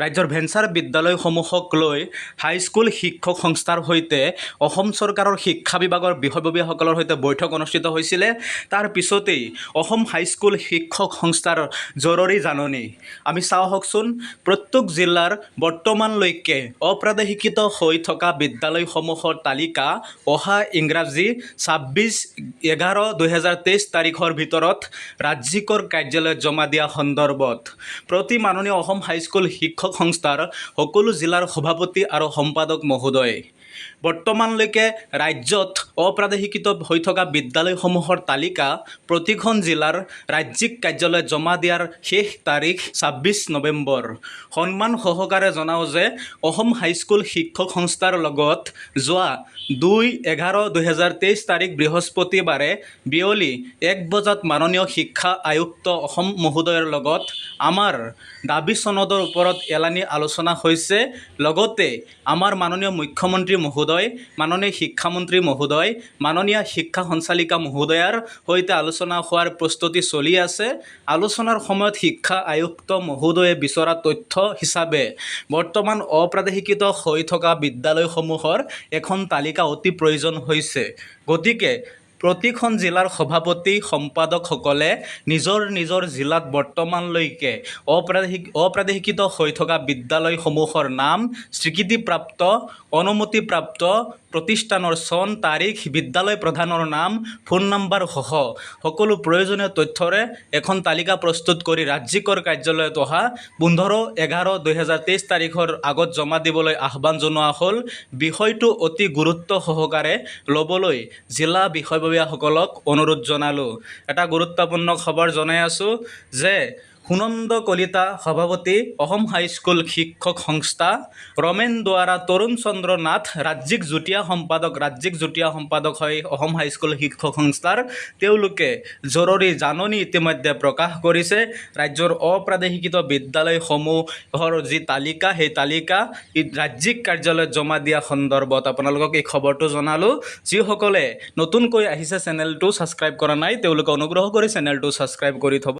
ৰাজ্যৰ ভেঞ্চাৰ বিদ্যালয়সমূহক লৈ হাইস্কুল শিক্ষক সংস্থাৰ সৈতে অসম চৰকাৰৰ শিক্ষা বিভাগৰ বিষয়ববীয়াসকলৰ সৈতে বৈঠক অনুষ্ঠিত হৈছিলে। তাৰ পিছতেই অসম হাইস্কুল শিক্ষক সংস্থাৰ জৰুৰী জাননী। আমি চাওঁ আহকচোন, প্ৰত্যেক জিলাৰ বৰ্তমানলৈকে অপ্ৰাদেশিকৃত হৈ থকা বিদ্যালয়সমূহৰ তালিকা অহা ইংৰাজী 26/11/2023 তাৰিখৰ ভিতৰত ৰাজ্যিকৰ কাৰ্যালয়ত জমা দিয়া সন্দৰ্ভত প্ৰতি মাননীয় অসম হাইস্কুল শিক্ষক সংস্থাৰ সকলো জিলাৰ সভাপতি আৰু সম্পাদক মহোদয়, বৰ্তমানলৈকে ৰাজ্যত অপ্ৰাদেশিকৃত হৈ থকা বিদ্যালয়সমূহৰ তালিকা প্ৰতিখন জিলাৰ ৰাজ্যিক কাৰ্যালয়ত জমা দিয়াৰ শেষ তাৰিখ 26 নৱেম্বৰ। সন্মান সহকাৰে জনাওঁ যে অসম হাইস্কুল শিক্ষক সংস্থাৰ লগত যোৱা 2/11/2023 তাৰিখ বৃহস্পতিবাৰে বিয়লি 1 বজাত মাননীয় শিক্ষা আয়ুক্ত অসম মহোদয়ৰ লগত আমাৰ দাবী চনদৰ ওপৰত এলানি আলোচনা হৈছে। লগতে আমাৰ মাননীয় মুখ্যমন্ত্ৰী মহোদয়, মাননীয় শিক্ষামন্ত্ৰী মহোদয়, মাননীয় শিক্ষা সঞ্চালিকা মহোদয়াৰ সৈতে আলোচনা হোৱাৰ প্ৰস্তুতি চলি আছে। আলোচনাৰ সময়ত শিক্ষা আয়ুক্ত মহোদয়ে বিচৰা তথ্য হিচাপে বৰ্তমান অপ্ৰাদেশিকৃত হৈ থকা বিদ্যালয়সমূহৰ এখন তালিকা অতি প্ৰয়োজন হৈছে। গতিকে প্ৰতিখন জিলাৰ সভাপতি সম্পাদকসকলে নিজৰ নিজৰ জিলাত বৰ্তমানলৈকে অপ্ৰাদেশিকৃত হৈ থকা বিদ্যালয়সমূহৰ নাম, স্বীকৃতিপ্ৰাপ্ত, অনুমতিপ্ৰাপ্ত প্ৰতিষ্ঠানৰ চন, তাৰিখ, বিদ্যালয় প্ৰধানৰ নাম, ফোন নম্বৰ সহ সকলো প্ৰয়োজনীয় তথ্যৰে এখন তালিকা প্ৰস্তুত কৰি ৰাজ্যিকৰ কাৰ্যালয়ত অহা 15/11/2023 তাৰিখৰ আগত জমা দিবলৈ আহ্বান জনোৱা হ'ল। বিষয়টো অতি গুৰুত্ব সহকাৰে ল'বলৈ জিলা বিষয়ববীয়াসকলক অনুৰোধ জনালোঁ। এটা গুৰুত্বপূৰ্ণ খবৰ জনাই আছোঁ যে সুনন্দ কলিতা সভাপতি অসম হাইস্কুল শিক্ষক সংস্থা, ৰমেন দুৱাৰা, তৰুণ চন্দ্ৰ নাথ ৰাজ্যিক যুটীয়া সম্পাদক হয় অসম হাইস্কুল শিক্ষক সংস্থাৰ। তেওঁলোকে জৰুৰী জাননী ইতিমধ্যে প্ৰকাশ কৰিছে। ৰাজ্যৰ অপ্ৰাদেশিকৃত বিদ্যালয়সমূহৰ যি তালিকা, সেই তালিকা ৰাজ্যিক কাৰ্যালয়ত জমা দিয়া সন্দৰ্ভত আপোনালোকক এই খবৰটো জনালোঁ। যিসকলে নতুনকৈ আহিছে, চেনেলটো ছাবস্ক্ৰাইব কৰা নাই, তেওঁলোকে অনুগ্ৰহ কৰি চেনেলটো ছাবস্ক্ৰাইব কৰি থ'ব।